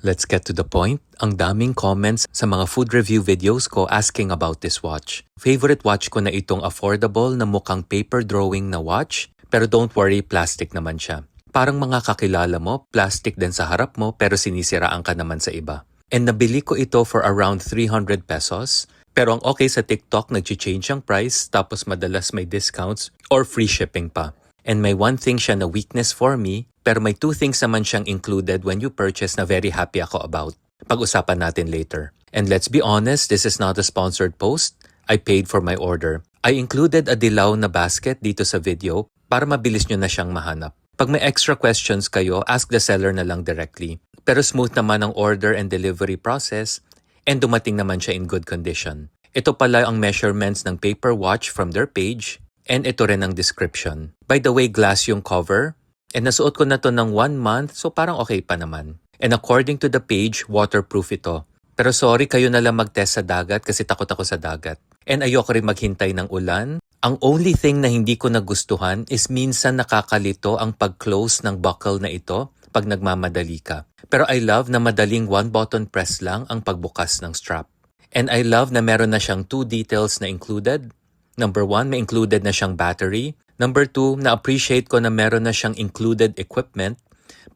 Let's get to the point. Ang daming comments sa mga food review videos ko asking about this watch. Favorite watch ko na itong affordable na mukhang paper drawing na watch, pero don't worry, plastic naman siya. Parang mga kakilala mo, plastic din sa harap mo pero sinisiraan ka naman sa iba. And nabili ko ito for around 300 pesos. Pero ang okay sa TikTok, nag-change ang price tapos madalas may discounts or free shipping pa. And may one thing siya na weakness for me, pero may two things naman siyang included when you purchase na very happy ako about. Pag-usapan natin later. And let's be honest, this is not a sponsored post. I paid for my order. I included a dilaw na basket dito sa video para mabilis nyo na siyang mahanap. Pag may extra questions kayo, ask the seller na lang directly. Pero smooth naman ang order and delivery process and dumating naman siya in good condition. Ito pala ang measurements ng paper watch from their page. And ito rin ang description. By the way, glass yung cover. And nasuot ko na to ng 1 month, so parang okay pa naman. And according to the page, waterproof ito. Pero sorry, kayo na lang mag-test sa dagat kasi takot ako sa dagat. And ayoko rin maghintay ng ulan. Ang only thing na hindi ko nagustuhan is minsan nakakalito ang pag-close ng buckle na ito pag nagmamadali ka. Pero I love na madaling one-button press lang ang pagbukas ng strap. And I love na meron na siyang 2 details na included. Number 1, may included na siyang battery. Number 2, na-appreciate ko na meron na siyang included equipment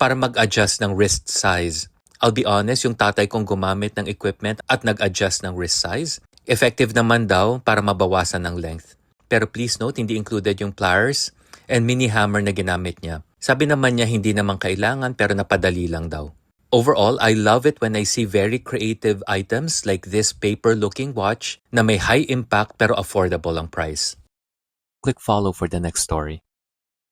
para mag-adjust ng wrist size. I'll be honest, yung tatay kong gumamit ng equipment at nag-adjust ng wrist size. Effective naman daw para mabawasan ng length. Pero please note, hindi included yung pliers and mini hammer na ginamit niya. Sabi naman niya hindi naman kailangan pero napadali lang daw. Overall, I love it when I see very creative items like this paper-looking watch na may high impact pero affordable ang price. Click follow for the next story.